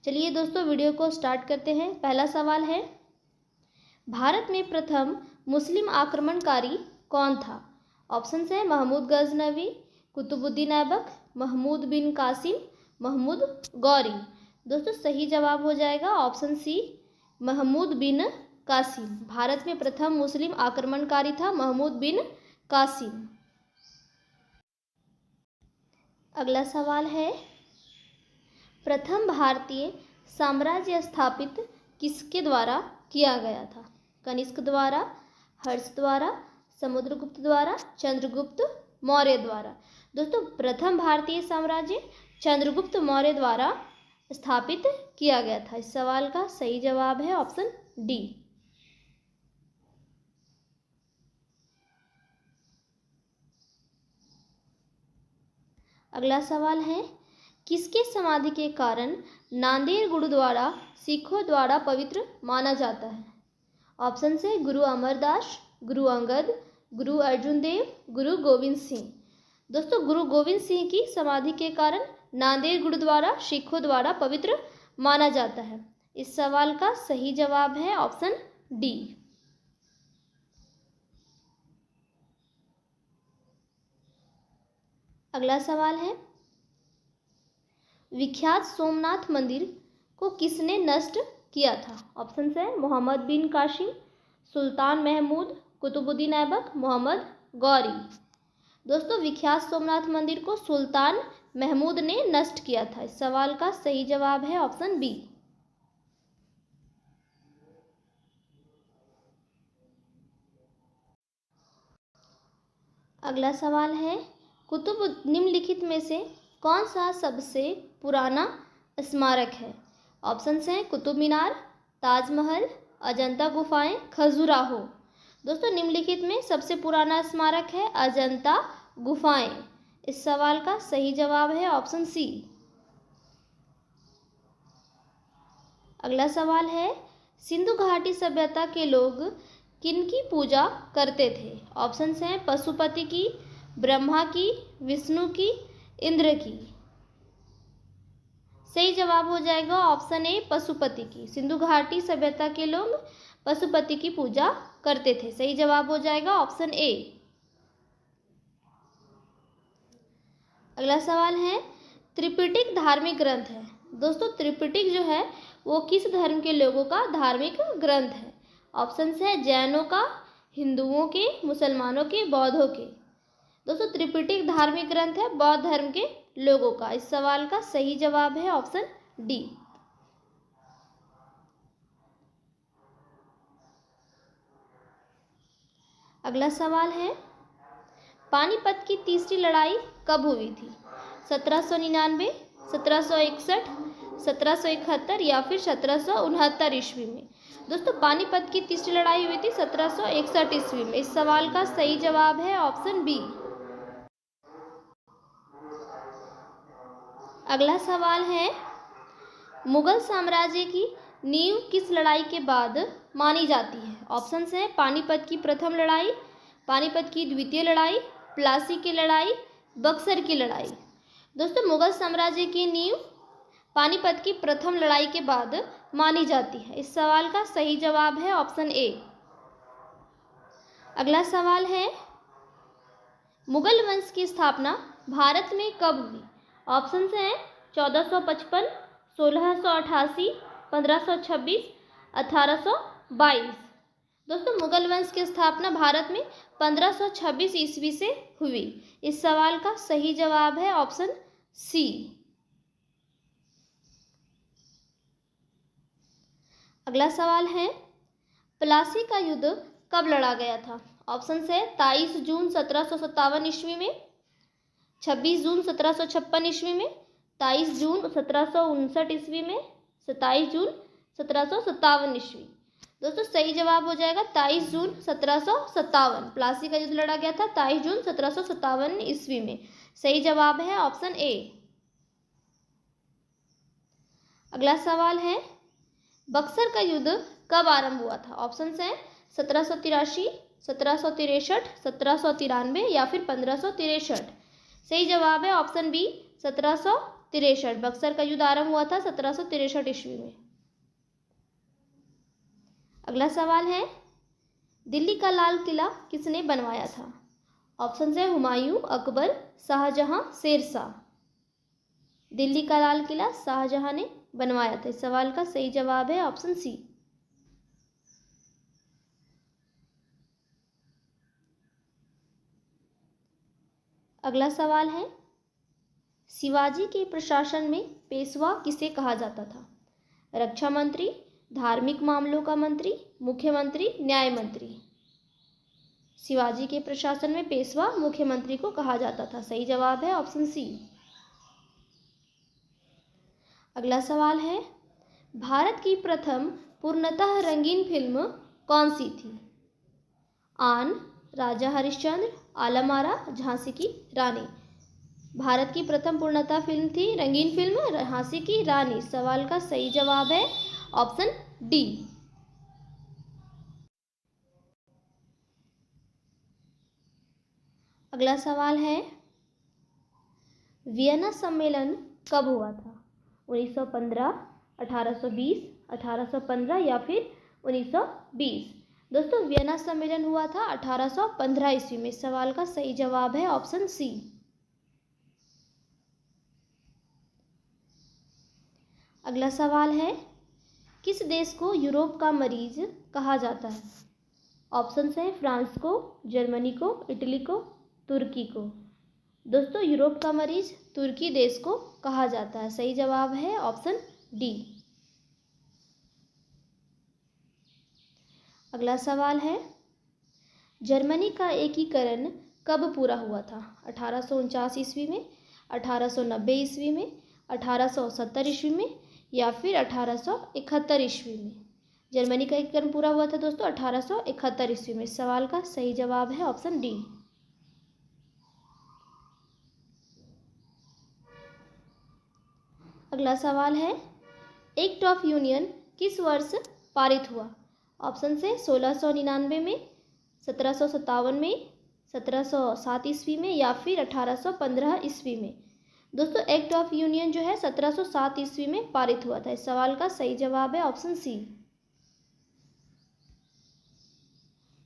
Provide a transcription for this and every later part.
चलिए दोस्तों वीडियो को स्टार्ट करते हैं। पहला सवाल है, भारत में प्रथम मुस्लिम आक्रमणकारी कौन था? ऑप्शन है महमूद गजनवी, कुतुबुद्दीन ऐबक, महमूद बिन कासिम, महमूद गौरी। दोस्तों सही जवाब हो जाएगा ऑप्शन सी, महमूद बिन कासिम। भारत में प्रथम मुस्लिम आक्रमणकारी था महमूद बिन कासिम। अगला सवाल है, प्रथम भारतीय साम्राज्य स्थापित किसके द्वारा किया गया था? कनिष्क द्वारा, हर्ष द्वारा, समुद्रगुप्त द्वारा, चंद्रगुप्त मौर्य द्वारा। दोस्तों प्रथम भारतीय साम्राज्य चंद्रगुप्त मौर्य द्वारा स्थापित किया गया था। इस सवाल का सही जवाब है ऑप्शन डी। अगला सवाल है, किसके समाधि के कारण नांदेड़ गुरुद्वारा सिखों द्वारा पवित्र माना जाता है? ऑप्शन से गुरु अमरदास, गुरु अंगद, गुरु अर्जुन देव, गुरु गोविंद सिंह। दोस्तों गुरु गोविंद सिंह की समाधि के कारण नांदेड़ गुरुद्वारा सिखों द्वारा पवित्र माना जाता है। इस सवाल का सही जवाब है ऑप्शन डी। अगला सवाल है, विख्यात सोमनाथ मंदिर को किसने नष्ट किया था? ऑप्शन है मोहम्मद बिन कासिम, सुल्तान महमूद, कुतुबुद्दीन ऐबक, मोहम्मद गौरी। दोस्तों विख्यात सोमनाथ मंदिर को सुल्तान महमूद ने नष्ट किया था। इस सवाल का सही जवाब है ऑप्शन बी। अगला सवाल है, कुतुब निम्नलिखित में से कौन सा सबसे पुराना स्मारक है? ऑप्शन हैं कुतुब मीनार, ताजमहल, अजंता गुफाएं, खजुराहो। दोस्तों निम्नलिखित में सबसे पुराना स्मारक है अजंता गुफाएं। इस सवाल का सही जवाब है ऑप्शन सी। अगला सवाल है, सिंधु घाटी सभ्यता के लोग किनकी पूजा करते थे? ऑप्शन हैं पशुपति की, ब्रह्मा की, विष्णु की, इंद्र की। सही जवाब हो जाएगा ऑप्शन ए, पशुपति की। सिंधु घाटी सभ्यता के लोग पशुपति की पूजा करते थे। सही जवाब हो जाएगा ऑप्शन ए। अगला सवाल है, त्रिपिटक धार्मिक ग्रंथ है। दोस्तों त्रिपिटक जो है वो किस धर्म के लोगों का धार्मिक ग्रंथ है? ऑप्शन है जैनों का, हिंदुओं के, मुसलमानों के, बौद्धों के। दोस्तों त्रिपिटक धार्मिक ग्रंथ है बौद्ध धर्म के लोगों का। इस सवाल का सही जवाब है ऑप्शन डी। अगला सवाल है, पानीपत की तीसरी लड़ाई कब हुई थी? 1799, 1761, 1771 या फिर 1769 ईस्वी में। दोस्तों पानीपत की तीसरी लड़ाई हुई थी 1761 ईस्वी में। इस सवाल का सही जवाब है ऑप्शन बी। अगला सवाल है, मुगल साम्राज्य की नींव किस लड़ाई के बाद मानी जाती है? ऑप्शंस हैं पानीपत की प्रथम लड़ाई, पानीपत की द्वितीय लड़ाई, प्लासी की लड़ाई, बक्सर की लड़ाई। दोस्तों मुगल साम्राज्य की नींव पानीपत की प्रथम लड़ाई के बाद मानी जाती है। इस सवाल का सही जवाब है ऑप्शन ए। अगला सवाल है, मुगल वंश की स्थापना भारत में कब हुई? ऑप्शंस हैं 1455, 1688, 1526, 1822। दोस्तों मुगल वंश की स्थापना भारत में 1526 ईस्वी से हुई। इस सवाल का सही जवाब है ऑप्शन सी। अगला सवाल है, प्लासी का युद्ध कब लड़ा गया था? ऑप्शन है 23 जून 1757 ईस्वी में, 26 जून 1756 ईस्वी में, 23 जून 1759 ईस्वी में, 27 जून 1757 ईस्वी। दोस्तों सही जवाब हो जाएगा 23 जून 1757। प्लासी का युद्ध लड़ा गया था 23 जून 1757 ईस्वी में। सही जवाब है ऑप्शन ए। अगला सवाल है, बक्सर का युद्ध कब आरंभ हुआ था? ऑप्शन हैं 1783, 1763, 1793 या फिर 1563। सही जवाब है ऑप्शन बी, 1783। 1763। बक्सर का युद्ध आरंभ हुआ था 1763 ईस्वी में। अगला सवाल है, दिल्ली का लाल किला किसने बनवाया था? ऑप्शन है हुमायूं, अकबर, शाहजहां, शेरशाह। दिल्ली का लाल किला शाहजहां ने बनवाया था। इस सवाल का सही जवाब है ऑप्शन सी। अगला सवाल है, शिवाजी के प्रशासन में पेशवा किसे कहा जाता था? रक्षा मंत्री, धार्मिक मामलों का मंत्री, मुख्यमंत्री, न्याय मंत्री। शिवाजी के प्रशासन में पेशवा मुख्यमंत्री को कहा जाता था। सही जवाब है ऑप्शन सी। अगला सवाल है, भारत की प्रथम पूर्णतः रंगीन फिल्म कौन सी थी? आन, राजा हरिश्चंद्र, आलम आरा, झांसी की रानी। भारत की प्रथम पूर्णतः फिल्म थी रंगीन फिल्म झांसी की रानी। सवाल का सही जवाब है ऑप्शन डी। अगला सवाल है, वियना सम्मेलन कब हुआ था? 1915, 1820, 1815 या फिर 1920? दोस्तों वियना सम्मेलन हुआ था 1815 ईस्वी में। सवाल का सही जवाब है ऑप्शन सी। अगला सवाल है, किस देश को यूरोप का मरीज कहा जाता है? ऑप्शन है फ्रांस को, जर्मनी को, इटली को, तुर्की को। दोस्तों यूरोप का मरीज तुर्की देश को कहा जाता है। सही जवाब है ऑप्शन डी। अगला सवाल है, जर्मनी का एकीकरण कब पूरा हुआ था? 1849 ईस्वी में, 1890 ईस्वी में, 1870 ईस्वी में या फिर 1871 ईस्वी में? जर्मनी का एकीकरण पूरा हुआ था दोस्तों 1871 ईस्वी में। सवाल का सही जवाब है ऑप्शन डी। अगला सवाल है, एक्ट ऑफ यूनियन किस वर्ष पारित हुआ? ऑप्शन से 1699 में, 1757 में, 1707 ईस्वी में या फिर 1815 ईस्वी में? दोस्तों एक्ट ऑफ यूनियन जो है 1707 ईस्वी में पारित हुआ था। इस सवाल का सही जवाब है ऑप्शन सी।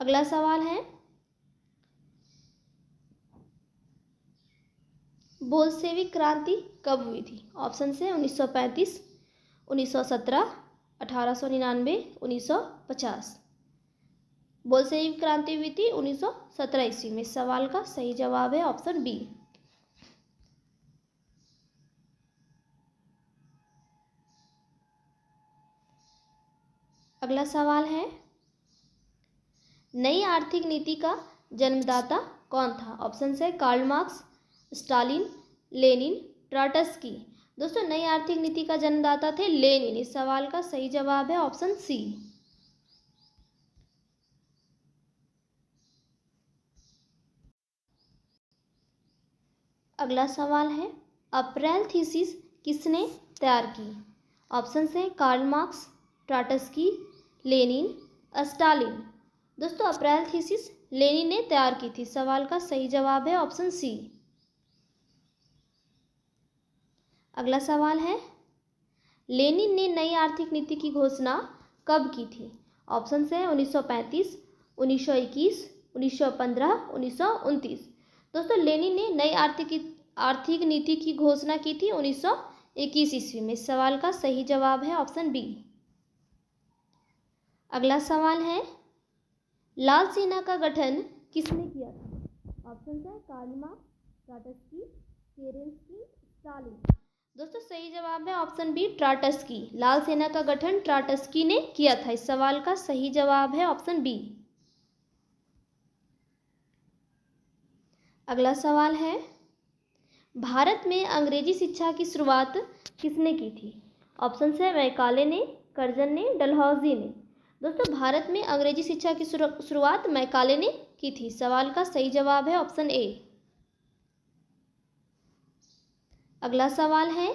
अगला सवाल है, बोल्शेविक क्रांति कब हुई थी? ऑप्शन से 1935, 1917, 1899, 1950। बोल्शेविक क्रांति हुई थी 1917 ईस्वी में। सवाल का सही जवाब है ऑप्शन बी। अगला सवाल है, नई आर्थिक नीति का जन्मदाता कौन था? ऑप्शन है Karl Marx, Stalin, Lenin, Trotsky. दोस्तों नई आर्थिक नीति का जन्मदाता थे लेनिन। इस सवाल का सही जवाब है ऑप्शन सी। अगला सवाल है, अप्रैल थीसिस किसने तैयार की? ऑप्शन है Karl Marx, Trotsky, Lenin, Stalin. दोस्तों अप्रैल थीसिस लेनिन ने तैयार की थी। सवाल का सही जवाब है ऑप्शन सी। अगला सवाल है, लेनिन ने नई आर्थिक नीति की घोषणा कब की थी? ऑप्शन है 1935, 1921, 1915, 1929। दोस्तों लेनिन ने नई आर्थिक नीति की घोषणा की थी 1921 ईस्वी में। सवाल का सही जवाब है ऑप्शन बी। अगला सवाल है, लाल सेना का गठन किसने किया था? ऑप्शन है कार्ल मार्क्स, ट्रॉट्स्की, केरेंस्की, स्टालिन। दोस्तों सही जवाब है ऑप्शन बी ट्रॉट्स्की। लाल सेना का गठन ट्रॉट्स्की ने किया था। इस सवाल का सही जवाब है ऑप्शन बी। अगला सवाल है, भारत में अंग्रेजी शिक्षा की शुरुआत किसने की थी? ऑप्शन है मैकाले ने, कर्जन ने, डलहौजी ने। दोस्तों भारत में अंग्रेजी शिक्षा की शुरुआत मैकाले ने की थी। सवाल का सही जवाब है ऑप्शन ए। अगला सवाल है,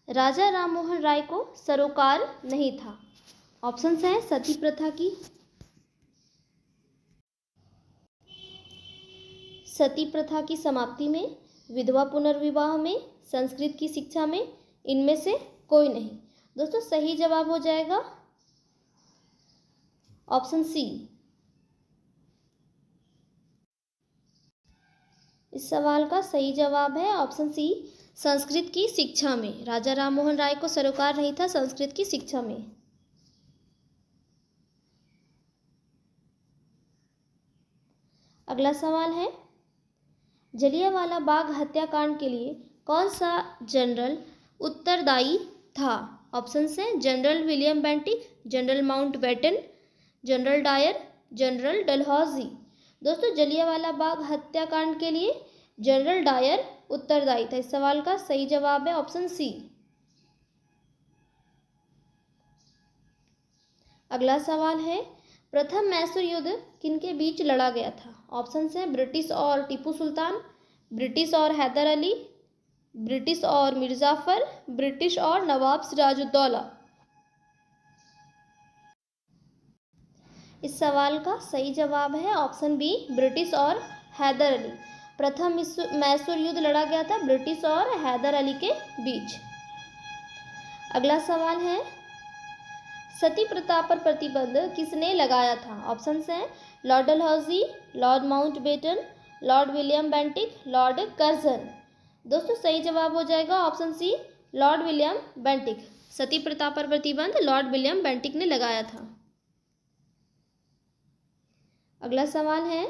राजा राममोहन राय को सरोकार नहीं था। ऑप्शन है सती प्रथा की समाप्ति में, विधवा पुनर्विवाह में, संस्कृत की शिक्षा में इनमें से कोई नहीं। दोस्तों सही जवाब हो जाएगा ऑप्शन सी। इस सवाल का सही जवाब है ऑप्शन सी, संस्कृत की शिक्षा में। राजा राममोहन राय को सरोकार नहीं था संस्कृत की शिक्षा में। अगला सवाल है, जलियांवाला बाग हत्याकांड के लिए कौन सा जनरल उत्तरदायी था? ऑप्शन है General William Bentinck, General Mountbatten, General Dyer, General Dalhousie. दोस्तों जलियांवाला बाग हत्याकांड के लिए जनरल डायर उत्तरदायी था। इस सवाल का सही जवाब है ऑप्शन सी। अगला सवाल है, प्रथम मैसूर युद्ध किनके बीच लड़ा गया था? ऑप्शन है ब्रिटिश और टीपू सुल्तान, ब्रिटिश और हैदर अली, ब्रिटिश और मिर्जाफर, ब्रिटिश और नवाब सिराजुद्दौला। इस सवाल का सही जवाब है ऑप्शन बी, ब्रिटिश और हैदर अली। प्रथम मैसूर युद्ध लड़ा गया था ब्रिटिश और हैदर अली के बीच। अगला सवाल है, सती प्रथा पर प्रतिबंध किसने लगाया था? ऑप्शन हैं lord Dalhousie, lord Mountbatten, lord William Bentinck, lord Curzon. दोस्तों सही जवाब हो जाएगा option C, lord William Bentinck. सती प्रथा पर प्रतिबंध लॉर्ड विलियम बेंटिक ने लगाया था। अगला सवाल है,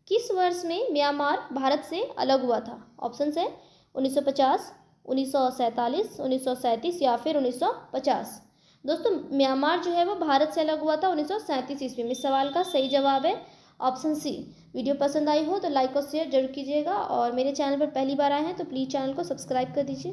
किस वर्ष में म्यांमार भारत से अलग हुआ था? ऑप्शन है 1950, 1947, 1937 या फिर 1950। दोस्तों म्यांमार जो है वो भारत से अलग हुआ था 1937 ईस्वी में। इस सवाल का सही जवाब है ऑप्शन सी। वीडियो पसंद आई हो तो लाइक और शेयर जरूर कीजिएगा, और मेरे चैनल पर पहली बार आए हैं तो प्लीज़ चैनल को सब्सक्राइब कर दीजिए।